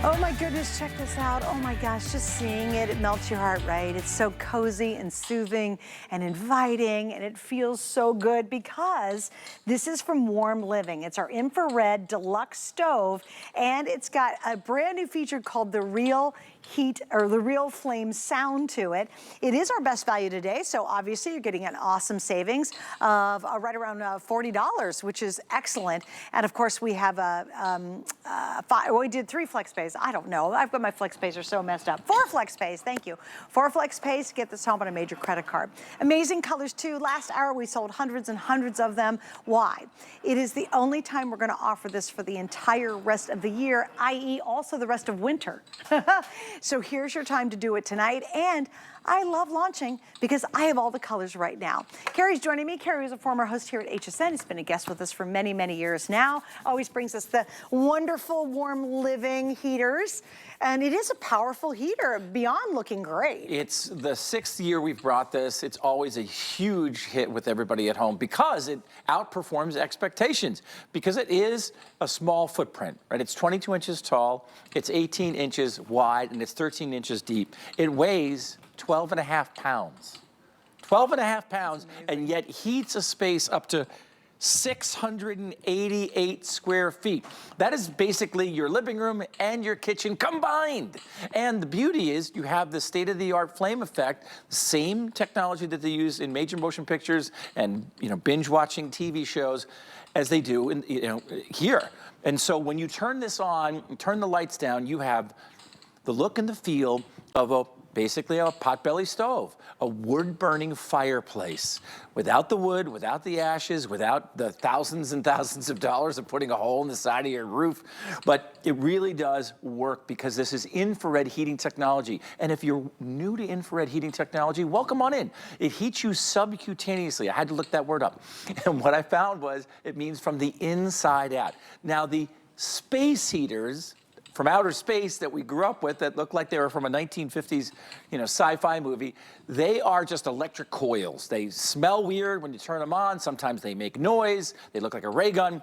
Oh my goodness, check this out. Oh my gosh, just seeing it, it melts your heart, right? It's so cozy and soothing and inviting, and it feels so good because this is from Warm Living. It's our infrared deluxe stove, and it's got a brand new feature called the Real Heat, or the Real Flame sound to it. It is our best value today, so obviously you're getting an awesome savings of right around $40, which is excellent. And of course we have we did 3 flex pays. I don't know, I've got my flex pays are so messed up. 4 flex pays, thank you. 4 flex pays to get this home on a major credit card. Amazing colors too. Last hour we sold hundreds and hundreds of them. Why? It is the only time we're gonna offer this for the entire rest of the year, i.e. also the rest of winter. So here's your time to do it tonight. And I love launching because I have all the colors right now. Carrie's joining me. Carrie is a former host here at HSN. He's been a guest with us for many, many years now. Always brings us the wonderful Warm Living heaters. And it is a powerful heater, beyond looking great. It's the 6th year we've brought this. It's always a huge hit with everybody at home because it outperforms expectations, because it is a small footprint, right? It's 22 inches tall, it's 18 inches wide, and it's 13 inches deep. It weighs 12 and a half pounds. 12 and a half pounds, and yet heats a space up to 688 square feet. That is basically your living room and your kitchen combined. And the beauty is you have the state-of-the-art flame effect, same technology that they use in major motion pictures and binge watching TV shows as they do in, here. And so when you turn this on, turn the lights down, you have the look and the feel of basically a potbelly stove, a wood-burning fireplace, without the wood, without the ashes, without the thousands and thousands of dollars of putting a hole in the side of your roof. But it really does work because this is infrared heating technology. And if you're new to infrared heating technology, welcome on in. It heats you subcutaneously. I had to look that word up. And what I found was it means from the inside out. Now, the space heaters from outer space that we grew up with that look like they were from a 1950s, sci-fi movie, they are just electric coils. They smell weird when you turn them on. Sometimes they make noise. They look like a ray gun.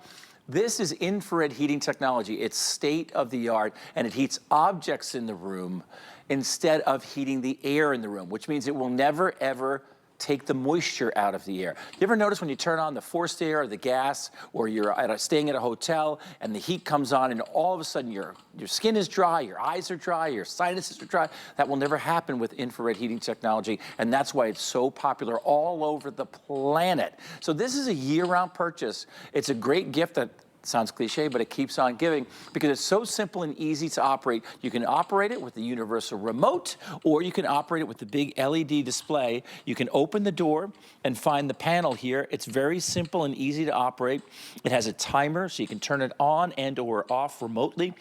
This is infrared heating technology. It's state of the art, and it heats objects in the room instead of heating the air in the room, which means it will never, ever take the moisture out of the air. You ever notice when you turn on the forced air or the gas, or you're staying at a hotel and the heat comes on and all of a sudden your skin is dry, your eyes are dry, your sinuses are dry? That will never happen with infrared heating technology, and that's why it's so popular all over the planet. So this is a year-round purchase. It's a great gift that sounds cliche, but it keeps on giving because it's so simple and easy to operate. You can operate it with the universal remote, or you can operate it with the big LED display. You can open the door and find the panel here. It's very simple and easy to operate. It has a timer, so you can turn it on and or off remotely.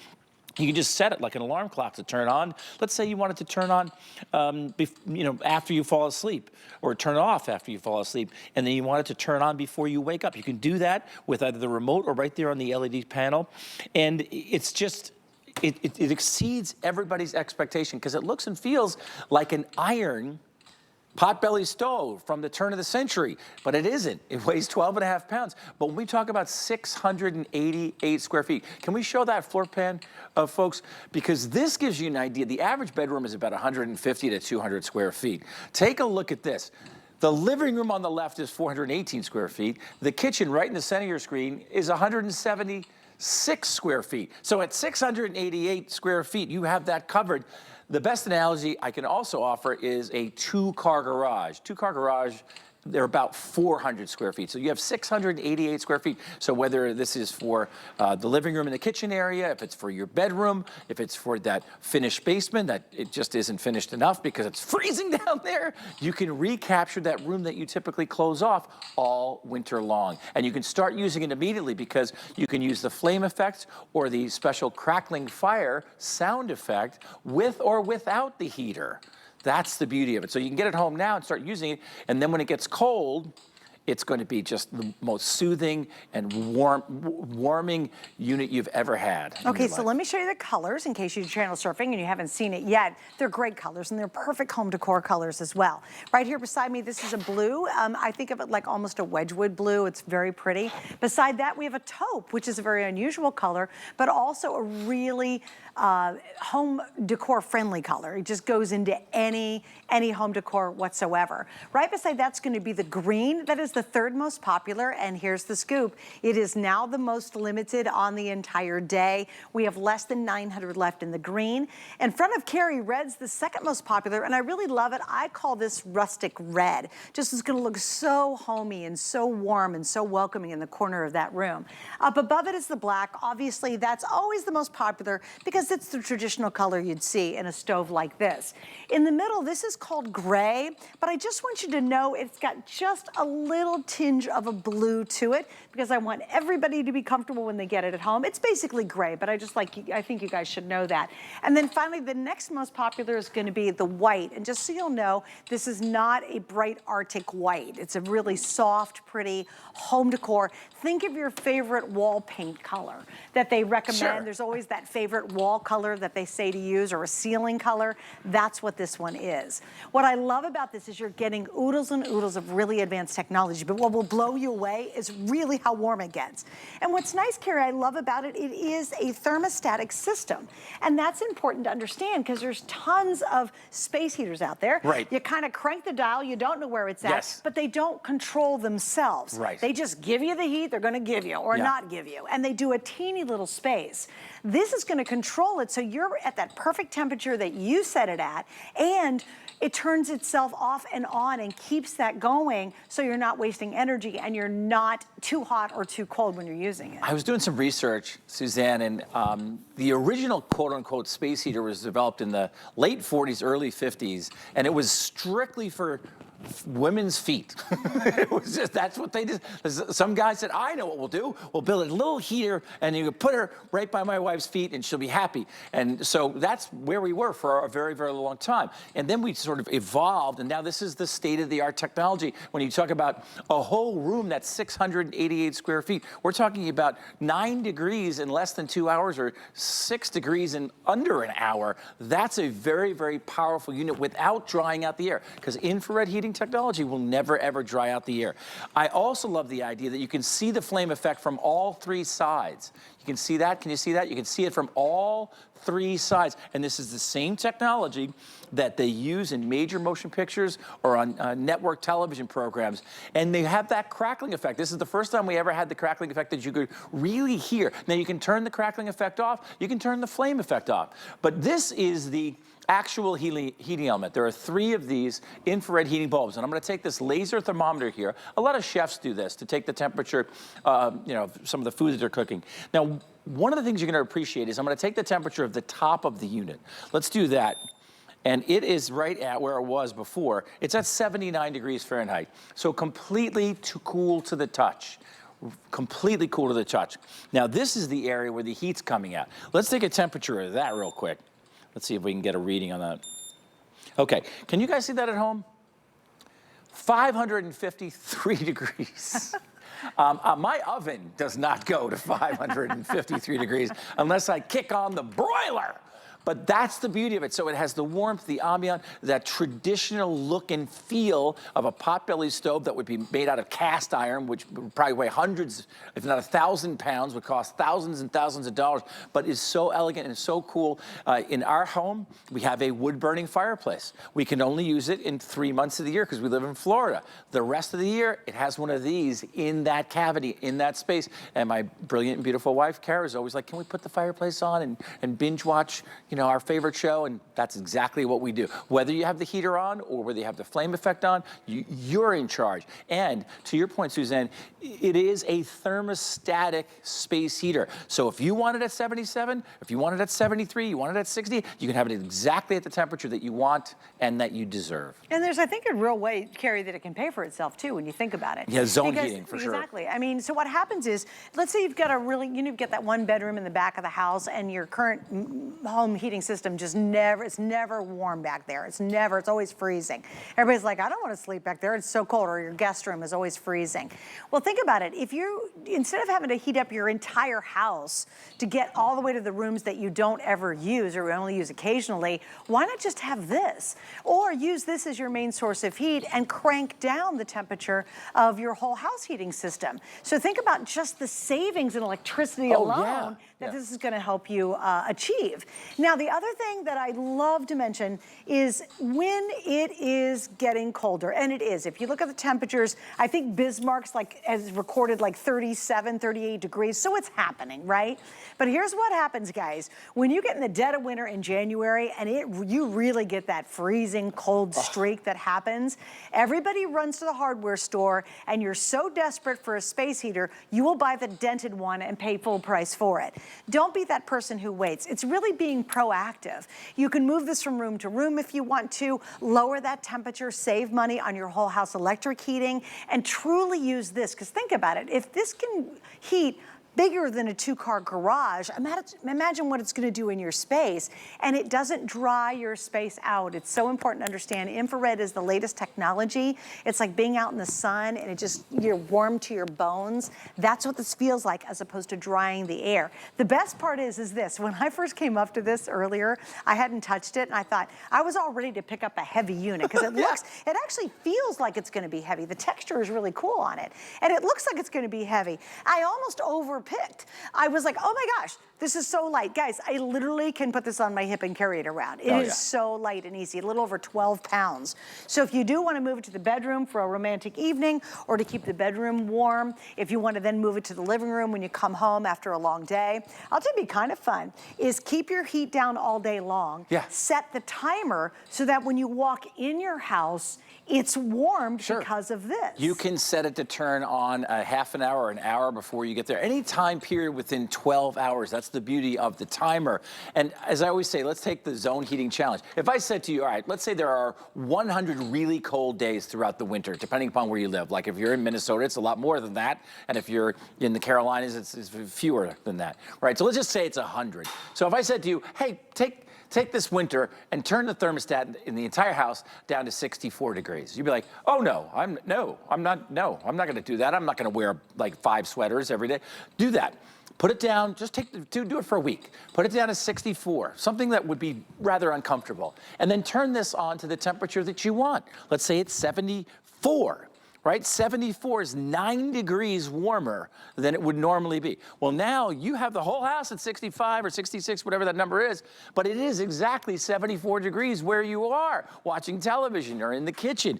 You can just set it like an alarm clock to turn on. Let's say you wanted to turn on, after you fall asleep, or turn off after you fall asleep, and then you want it to turn on before you wake up. You can do that with either the remote or right there on the LED panel, and it's just, it exceeds everybody's expectation because it looks and feels like an iron potbelly stove from the turn of the century, but it isn't. It weighs 12 and a half pounds. But when we talk about 688 square feet, can we show that floor plan, folks? Because this gives you an idea. The average bedroom is about 150 to 200 square feet. Take a look at this. The living room on the left is 418 square feet. The kitchen right in the center of your screen is 176 square feet. So at 688 square feet, you have that covered. The best analogy I can also offer is a 2-car garage. 2-car garage, they're about 400 square feet. So you have 688 square feet. So whether this is for the living room and the kitchen area, if it's for your bedroom, if it's for that finished basement that it just isn't finished enough because it's freezing down there, you can recapture that room that you typically close off all winter long. And you can start using it immediately because you can use the flame effect or the special crackling fire sound effect with or without the heater. That's the beauty of it. So you can get it home now and start using it, and then when it gets cold, it's going to be just the most soothing and warming unit you've ever had. Okay, so let me show you the colors in case you're channel surfing and you haven't seen it yet. They're great colors and they're perfect home decor colors as well. Right here beside me, this is a blue. I think of it like almost a Wedgwood blue. It's very pretty. Beside that, we have a taupe, which is a very unusual color, but also a really home decor friendly color. It just goes into any home decor whatsoever. Right beside that's going to be the green. That is the third most popular, and here's the scoop. It is now the most limited on the entire day. We have less than 900 left in the green. In front of Carrie, red's the second most popular, and I really love it. I call this rustic red. Just is going to look so homey and so warm and so welcoming in the corner of that room. Up above it is the black. Obviously, that's always the most popular because it's the traditional color you'd see in a stove like this. In the middle, this is called gray, but I just want you to know it's got just a little tinge of a blue to it because I want everybody to be comfortable when they get it at home. It's basically gray, but I think you guys should know that. And then finally, the next most popular is going to be the white. And just so you'll know, this is not a bright Arctic white. It's a really soft, pretty home decor. Think of your favorite wall paint color that they recommend. Sure. There's always that favorite wall color that they say to use, or a ceiling color. That's what this one is. What I love about this is you're getting oodles and oodles of really advanced technology, but what will blow you away is really how warm it gets. And what's nice, Carrie, I love about it, it is a thermostatic system. And that's important to understand because there's tons of space heaters out there. Right. You kind of crank the dial, you don't know where it's at, Yes. but they don't control themselves. Right. They just give you the heat they're going to give you or not give you. And they do a teeny little space. This is going to control it so you're at that perfect temperature that you set it at, and it turns itself off and on and keeps that going so you're not wasting energy and you're not too hot or too cold when you're using it. I was doing some research, Suzanne, and the original quote-unquote space heater was developed in the late 40s, early 50s, and it was strictly for women's feet. It was just, that's what they did. Some guy said, I know what we'll do. We'll build a little heater and you can put her right by my wife's feet and she'll be happy. And so that's where we were for a very, very long time. And then we sort of evolved, and now this is the state-of-the-art technology. When you talk about a whole room that's 688 square feet, we're talking about 9 degrees in less than 2 hours or 6 degrees in under an hour. That's a very, very powerful unit without drying out the air, because infrared heating technology will never, ever dry out the air. I also love the idea that you can see the flame effect from all 3 sides. You can see that. Can you see that? You can see it from all 3 sides. And this is the same technology that they use in major motion pictures or on network television programs. And they have that crackling effect. This is the first time we ever had the crackling effect that you could really hear. Now you can turn the crackling effect off. You can turn the flame effect off. But this is the actual heating element. There are 3 of these infrared heating bulbs, and I'm going to take this laser thermometer here. A lot of chefs do this to take the temperature, of some of the food that they're cooking. Now, one of the things you're going to appreciate is I'm going to take the temperature of the top of the unit. Let's do that. And it is right at where it was before. It's at 79 degrees Fahrenheit. So completely too cool to the touch. Completely cool to the touch. Now, this is the area where the heat's coming out. Let's take a temperature of that real quick. Let's see if we can get a reading on that. Okay, can you guys see that at home? 553 degrees. My oven does not go to 553 degrees unless I kick on the broiler. But that's the beauty of it. So it has the warmth, the ambiance, that traditional look and feel of a potbelly stove that would be made out of cast iron, which would probably weigh hundreds, if not 1,000 pounds, would cost thousands and thousands of dollars, but is so elegant and so cool. In our home, we have a wood-burning fireplace. We can only use it in 3 months of the year because we live in Florida. The rest of the year, it has one of these in that cavity, in that space. And my brilliant and beautiful wife, Kara, is always like, can we put the fireplace on and binge watch, our favorite show? And that's exactly what we do. Whether you have the heater on or whether you have the flame effect on, you're in charge. And to your point, Suzanne, it is a thermostatic space heater. So if you want it at 77, if you want it at 73, you want it at 60, you can have it exactly at the temperature that you want and that you deserve. And there's, I think, a real way, Carrie, that it can pay for itself too when you think about it. Yeah, zone heating for sure. Exactly. I mean, so what happens is, let's say you've got a really, you've got that 1 bedroom in the back of the house and your current home heating system just it's never warm back there. It's always freezing. Everybody's like, I don't want to sleep back there. It's so cold, or your guest room is always freezing. Well, think about it. If you, instead of having to heat up your entire house to get all the way to the rooms that you don't ever use or only use occasionally, why not just have this? Or use this as your main source of heat and crank down the temperature of your whole house heating system. So think about just the savings in electricity alone that this is going to help you achieve. Now, the other thing that I love to mention is when it is getting colder, and it is. If you look at the temperatures, I think Bismarck's has recorded 37, 38 degrees, so it's happening, right? But here's what happens, guys. When you get in the dead of winter in January and you really get that freezing cold streak that happens, everybody runs to the hardware store, and you're so desperate for a space heater, you will buy the dented one and pay full price for it. Don't be that person who waits. It's really being proactive. You can move this from room to room if you want to, lower that temperature, save money on your whole house electric heating, and truly use this, because think about it. If this can heat bigger than a 2-car garage, imagine what it's going to do in your space, and it doesn't dry your space out. It's so important to understand infrared is the latest technology. It's like being out in the sun and you're warm to your bones. That's what this feels like, as opposed to drying the air. The best part is this. When I first came up to this earlier, I hadn't touched it, and I thought I was all ready to pick up a heavy unit, because it actually feels like it's going to be heavy. The texture is really cool on it, and it looks like it's going to be heavy. I almost overpicked. I was like, oh my gosh, this is so light. Guys, I literally can put this on my hip and carry it around. It is so light and easy, a little over 12 pounds. So if you do want to move it to the bedroom for a romantic evening, or to keep the bedroom warm, if you want to then move it to the living room when you come home after a long day, I'll tell you, be kind of fun, is keep your heat down all day long. Set the timer so that when you walk in your house, it's warmed because of this. You can set it to turn on a half an hour or an hour before you get there. Any time period within 12 hours. That's the beauty of the timer. And as I always say, let's take the zone heating challenge. If I said to you, all right, let's say there are 100 really cold days throughout the winter, depending upon where you live. Like if you're in Minnesota, it's a lot more than that. And if you're in the Carolinas, it's fewer than that, right? So let's just say it's 100. So if I said to you, hey, take this winter and turn the thermostat in the entire house down to 64 degrees. You'd be like, oh no, I'm not gonna do that. I'm not gonna wear 5 sweaters every day. Do that. Put it down, just do it for a week. Put it down to 64, something that would be rather uncomfortable. And then turn this on to the temperature that you want. Let's say it's 74. Right? 74 is 9 degrees warmer than it would normally be. Well, now you have the whole house at 65 or 66, whatever that number is, but it is exactly 74 degrees where you are watching television, or in the kitchen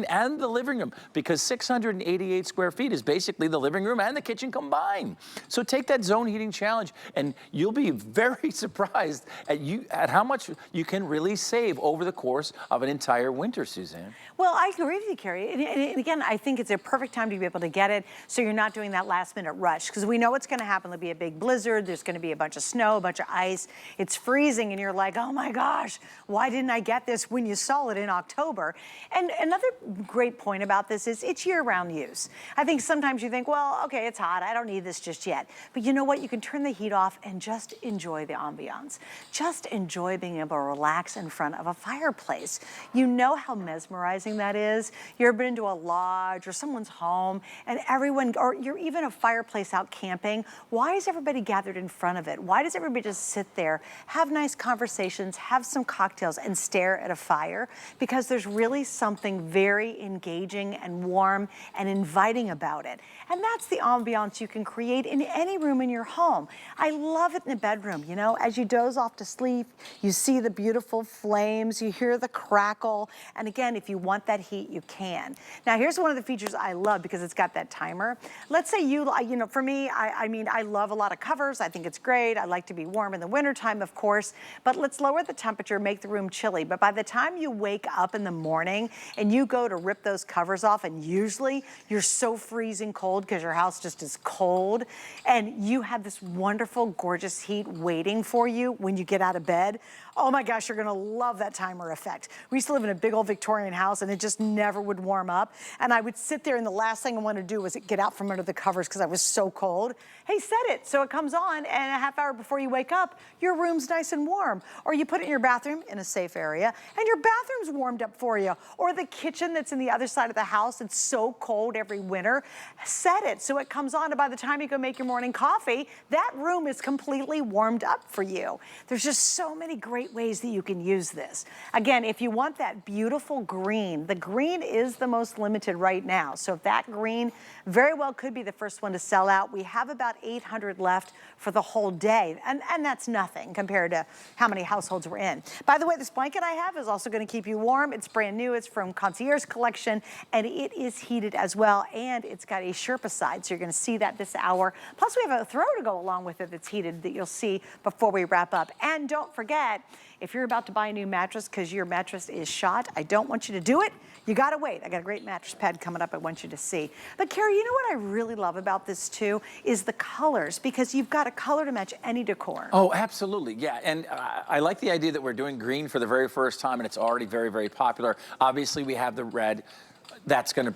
and the living room, because 688 square feet is basically the living room and the kitchen combined. So take that zone heating challenge, and you'll be very surprised at how much you can really save over the course of an entire winter, Suzanne. Well, I agree with you, Carrie. And again, I think it's a perfect time to be able to get it, so you're not doing that last-minute rush, because we know what's going to happen. There'll be a big blizzard. There's going to be a bunch of snow, a bunch of ice. It's freezing, and you're like, oh my gosh, why didn't I get this when you saw it in October? And another great point about this is it's year-round use. I think sometimes you think, well, okay, it's hot. I don't need this just yet. But you know what? You can turn the heat off and just enjoy the ambiance. Just enjoy being able to relax in front of a fireplace. You know how mesmerizing that is. You've ever been to a lodge or someone's home, and everyone, or you're even a fireplace out camping. Why is everybody gathered in front of it? Why does everybody just sit there, have nice conversations, have some cocktails, and stare at a fire? Because there's really something very engaging and warm and inviting about it. And that's the ambiance you can create in any room in your home. I love it in the bedroom, you know, as you doze off to sleep, you see the beautiful flames, you hear the crackle, and again, if you want that heat, you can. Now, here's one of the features I love, because it's got that timer. Let's say you know, for me, I mean, I love a lot of covers. I think it's great. I like to be warm in the wintertime, of course, but let's lower the temperature, make the room chilly. But by the time you wake up in the morning and you go to rip those covers off, and usually you're so freezing cold because your house just is cold, and you have this wonderful, gorgeous heat waiting for you when you get out of bed, oh my gosh, you're gonna love that timer effect. We used to live in a big old Victorian house, and it just never would warm up. and I would sit there, and the last thing I wanted to do was get out from under the covers because I was so cold. Hey, set it so it comes on, and a half hour before you wake up, your room's nice and warm. Or you put it in your bathroom in a safe area, and your bathroom's warmed up for you. Or the kitchen that's in the other side of the house, it's so cold every winter. Set it so it comes on, and by the time you go make your morning coffee, that room is completely warmed up for you. There's just so many great ways that you can use this. Again, if you want that beautiful green, the green is the most limited right now. So if that green very well could be the first one to sell out. We have about 800 left for the whole day. And that's nothing compared to how many households we're in. By the way, this blanket I have is also going to keep you warm. It's brand new. It's from Concierge Collection, and it is heated as well. And it's got a Sherpa side, so you're going to see that this hour. Plus, we have a throw to go along with it that's heated that you'll see before we wrap up. And don't forget, if you're about to buy a new mattress because your mattress is shot, I don't want you to do it. You gotta wait. I got a great mattress pad coming up I want you to see. But Carrie, you know what I really love about this too is the colors, because you've got a color to match any decor. Oh, absolutely, yeah. And I like the idea that we're doing green for the very first time, and it's already very, very popular. Obviously, we have the red. That's gonna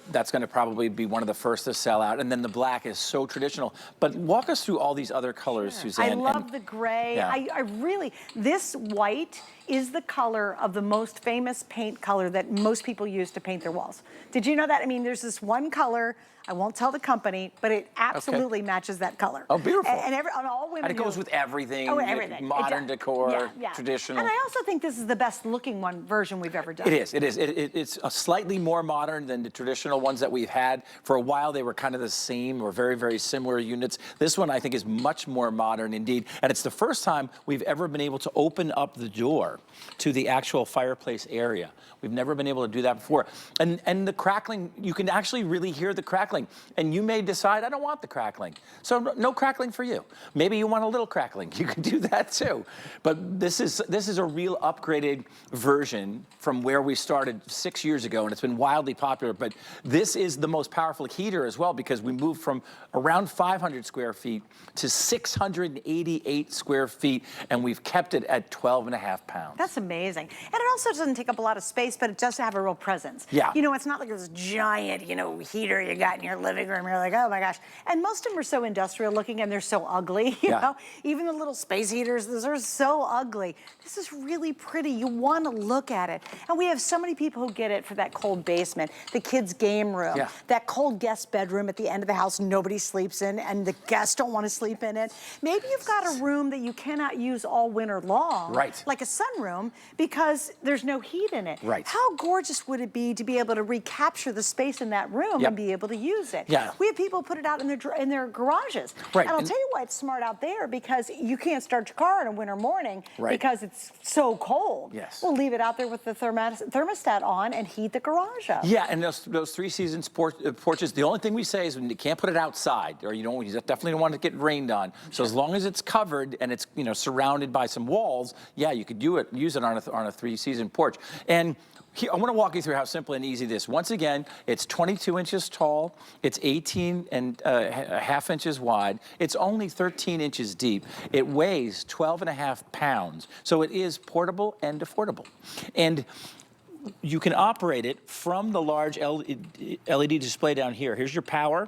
probably be one of the first to sell out, and then the black is so traditional. But walk us through all these other colors, Sure. Suzanne. I love the gray. Yeah. I really, this white is the color of the most famous paint color that most people use to paint their walls. Did you know that? I mean, there's this one color, I won't tell the company, but it absolutely matches that color. Oh, beautiful. And all women And it goes do. with everything. Oh, everything. Modern decor, traditional. And I also think this is the best looking version we've ever done. It is. It's a slightly more modern than the traditional ones that we've had. For a while, they were kind of the same or very, very similar units. This one, I think, is much more modern indeed. And it's the first time we've ever been able to open up the door to the actual fireplace area. We've never been able to do that before. And the crackling, you can actually really hear the crackling. And you may decide, I don't want the crackling. So no crackling for you. Maybe you want a little crackling. You can do that too. But this is a real upgraded version from where we started 6 years ago, and it's been wildly popular. But this is the most powerful heater as well, because we moved from around 500 square feet to 688 square feet, and we've kept it at 12.5 pounds. That's amazing. And it also doesn't take up a lot of space, but it does have a real presence. Yeah. You know, it's not like this giant, heater you got in your living room. You're like, oh my gosh. And most of them are so industrial looking, and they're so ugly, you know? Even the little space heaters, those are so ugly. This is really pretty. You want to look at it. And we have so many people who get it for that cold basement, the kids' game room, that cold guest bedroom at the end of the house nobody sleeps in, and the guests don't want to sleep in it. Maybe you've got a room that you cannot use all winter long, like a sunroom, because there's no heat in it. How gorgeous would it be to be able to recapture the space in that room and be able to use it? We have people put it out in their garages. And I'll tell you why it's smart out there, because you can't start your car in a winter morning because it's so cold. We'll leave it out there with the thermostat on and heat the garage up. Yeah, and those three-season porches, the only thing we say is you can't put it outside, or you definitely don't want it to get rained on. So as long as it's covered and it's surrounded by some walls, you could use it on a three-season porch. And I want to walk you through how simple and easy this is. Once again, it's 22 inches tall, it's 18.5 inches wide, it's only 13 inches deep, it weighs 12.5 pounds, so it is portable and affordable. And you can operate it from the large LED display down here. Here's your power.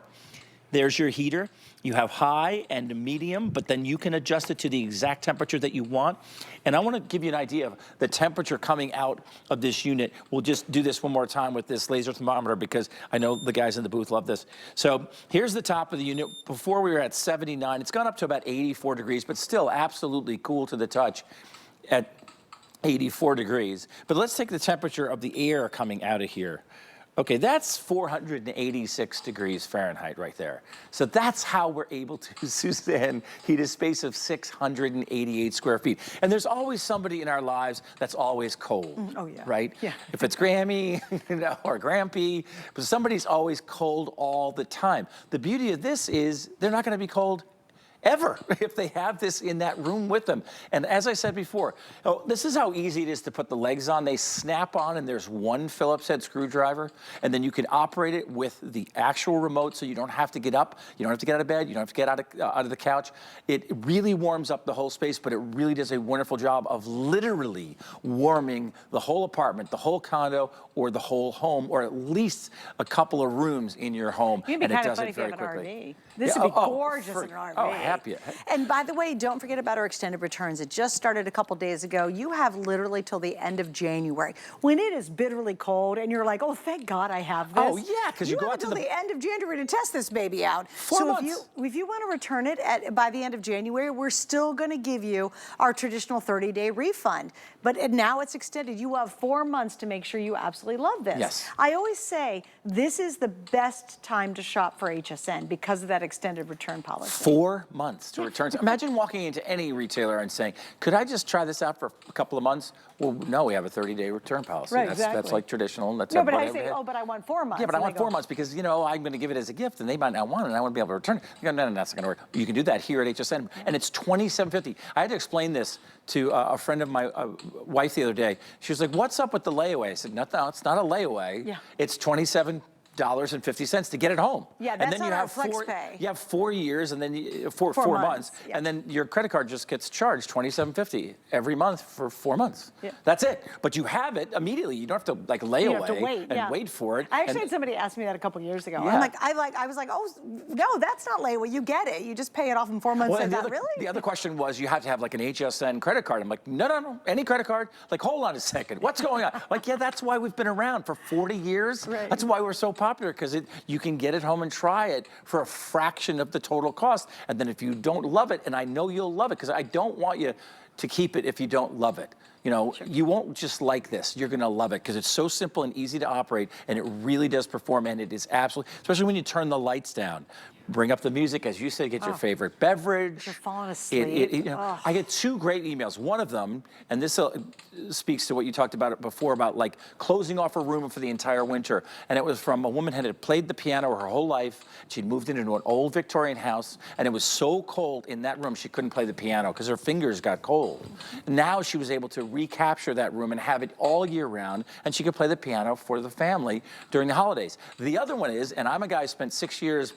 There's your heater. You have high and medium, but then you can adjust it to the exact temperature that you want. And I want to give you an idea of the temperature coming out of this unit. We'll just do this one more time with this laser thermometer, because I know the guys in the booth love this. So here's the top of the unit. Before we were at 79. It's gone up to about 84 degrees, but still absolutely cool to the touch at 84 degrees. But let's take the temperature of the air coming out of here. Okay, that's 486 degrees Fahrenheit right there. So that's how we're able to, Suzanne, heat a space of 688 square feet. And there's always somebody in our lives that's always cold, right? If it's Grammy, or Grampy, but somebody's always cold all the time. The beauty of this is they're not gonna be cold ever if they have this in that room with them. And as I said before, this is how easy it is to put the legs on. They snap on and there's one Phillips head screwdriver, and then you can operate it with the actual remote, so you don't have to get up, you don't have to get out of bed, you don't have to get out of the couch. It really warms up the whole space, but it really does a wonderful job of literally warming the whole apartment, the whole condo, or the whole home, or at least a couple of rooms in your home. It'd be and kind it of does funny it if you very have an quickly. RV. This would be gorgeous in an RV. Oh, happy. And by the way, don't forget about our extended returns. It just started a couple days ago. You have literally till the end of January. When it is bitterly cold and you're like, oh, thank God I have this. Oh, yeah, because you go out to the end of January to test this baby out. 4 months. If you want to return it by the end of January, we're still going to give you our traditional 30-day refund. But now it's extended. You have 4 months to make sure you absolutely love this. Yes. I always say this is the best time to shop for HSN because of that extended return policy. 4 months to return. Imagine walking into any retailer and saying, could I just try this out for a couple of months? Well, no, we have a 30-day return policy. Right, that's like traditional. That's no, but I say, oh, but I want 4 months. Yeah, but I want 4 months because, you know, I'm going to give it as a gift and they might not want it and I want to be able to return it. You go, no, that's not going to work. You can do that here at HSN and it's $27.50. I had to explain this to a friend of my wife the other day. She was like, what's up with the layaway? I said, no, it's not a layaway. Yeah. It's $27.50 to get it home. Yeah, that's and then not you our have flex pay. You have 4 years and then 4 months. Yeah. And then your credit card just gets charged $27.50 every month for 4 months. Yeah. That's it. But you have it immediately. You don't have to like lay You away have to wait, and wait for it. I actually had somebody ask me that a couple years ago. Yeah. I was like, oh, no, that's not layaway. You get it. You just pay it off in 4 months. Well, and Really? the other question was you have to have like an HSN credit card. I'm like, no, any credit card. Like, hold on a second. What's going on? Like, yeah, that's why we've been around for 40 years. Right. That's why we're so popular, because you can get it home and try it for a fraction of the total cost. And then if you don't love it, and I know you'll love it, because I don't want you to keep it if you don't love it. You know, you won't just like this. You're going to love it because it's so simple and easy to operate, and it really does perform, and it is absolutely, especially when you turn the lights down. Bring up the music, as you say, get your favorite beverage. You're falling asleep. You know, I get 2 great emails. One of them, and this speaks to what you talked about before, about like closing off her room for the entire winter. And it was from a woman who had played the piano her whole life. She'd moved into an old Victorian house, and it was so cold in that room she couldn't play the piano because her fingers got cold. Now she was able to recapture that room and have it all year round, and she could play the piano for the family during the holidays. The other one is, and I'm a guy who spent 6 years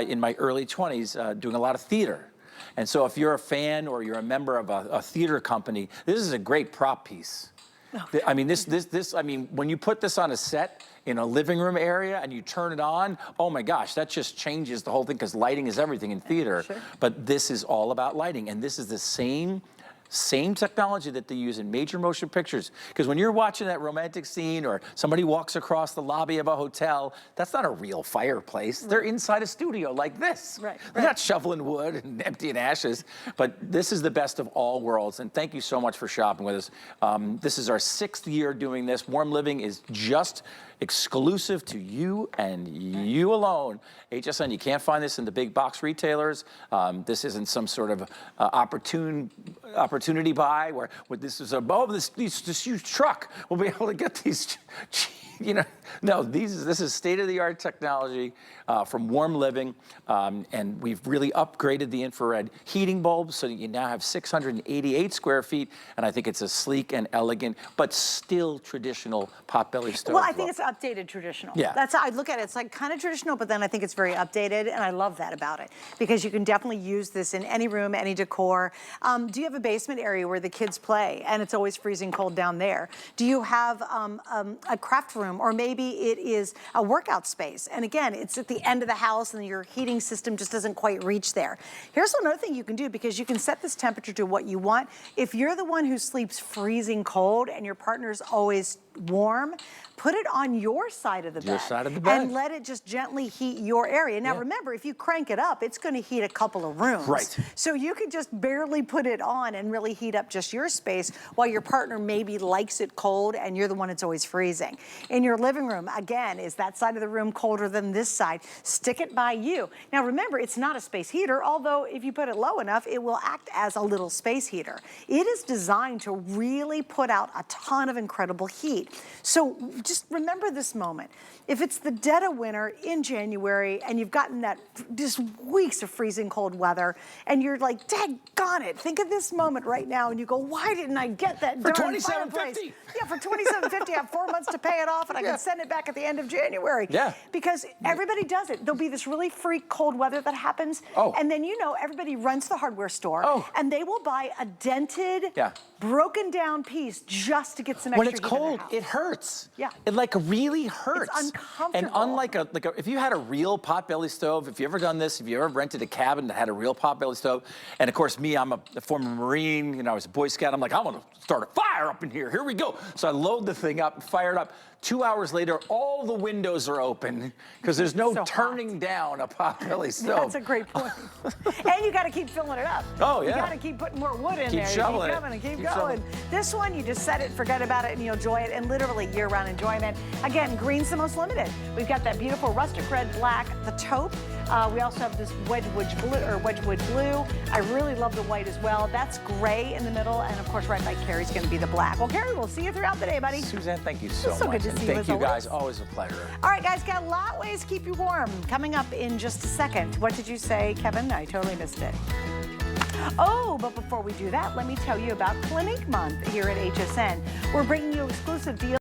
in my early 20s doing a lot of theater. And so if you're a fan or you're a member of a theater company, this is a great prop piece. Okay. I mean, I mean, when you put this on a set in a living room area and you turn it on, oh my gosh, that just changes the whole thing, because lighting is everything in theater. Sure. But this is all about lighting, and this is the same technology that they use in major motion pictures. Because when you're watching that romantic scene or somebody walks across the lobby of a hotel, that's not a real fireplace. They're inside a studio like this. They're not shoveling wood and emptying ashes. But this is the best of all worlds. And thank you so much for shopping with us. This is our 6th year doing this. Warm Living is just exclusive to you and you alone. HSN, you can't find this in the big box retailers. This isn't some sort of opportunity buy where this is this huge truck. We'll be able to get these, you know. No, this is state-of-the-art technology from Warm Living, and we've really upgraded the infrared heating bulbs so that you now have 688 square feet, and I think it's a sleek and elegant, but still traditional potbelly stove. Well, I think it's updated traditional. Yeah. That's how I look at it. It's like kind of traditional, but then I think it's very updated, and I love that about it, because you can definitely use this in any room, any decor. Do you have a basement area where the kids play, and it's always freezing cold down there? Do you have a craft room, or maybe it is a workout space? And again, it's at the end of the house and your heating system just doesn't quite reach there. Here's another thing you can do, because you can set this temperature to what you want. If you're the one who sleeps freezing cold and your partner's always warm, put it on your side of the bed. Your side of the bed. And let it just gently heat your area. Now remember, if you crank it up, it's gonna heat a couple of rooms. Right. So you could just barely put it on and really heat up just your space, while your partner maybe likes it cold and you're the one that's always freezing. In your living room, again, is that side of the room colder than this side? Stick it by you. Now remember, it's not a space heater, although if you put it low enough, it will act as a little space heater. It is designed to really put out a ton of incredible heat. cozy. So just remember this moment. If it's the dead of winter in January and you've gotten that just weeks of freezing cold weather and you're like, daggone it, think of this moment right now and you go, why didn't I get that For darn $27.50. fireplace? Yeah, for $27.50, I have 4 months to pay it off and I can send it back at the end of January. Yeah. Because everybody does it. There'll be this really freak cold weather that happens. Oh. And then everybody runs to the hardware store and they will buy a dented, broken down piece just to get some extra When it's heat in their cold, house. it hurts. Yeah. It like really hurts. It's uncomfortable. And unlike if you had a real potbelly stove, if you ever done this, if you ever rented a cabin that had a real potbelly stove, and of course me, I'm a former Marine, you know, I was a Boy Scout, I'm like, I want to start a fire up in here we go. So I load the thing up, fire it up. 2 hours later, all the windows are open because there's no turning down a potbelly stove. That's a great point. And you got to keep filling it up. Oh, yeah. You got to keep putting more wood in there. Keep shoveling keep coming and keep going. shoveling. This one, you just set it, forget about it, and you'll enjoy it, and literally year-round enjoyment. Again, green's the most limited. We've got that beautiful rustic red, black, the taupe. We also have this Wedgwood blue. I really love the white as well. That's gray in the middle, and of course, right by Carrie's going to be the black. Well, Carrie, we'll see you throughout the day, buddy. Suzanne, thank you so much. So good to see you, thank as you guys, always. always a pleasure. All right, guys, got a lot of ways to keep you warm. Coming up in just a second. What did you say, Kevin? I totally missed it. Oh, but before we do that, let me tell you about Clinique Month here at HSN. We're bringing you exclusive deals.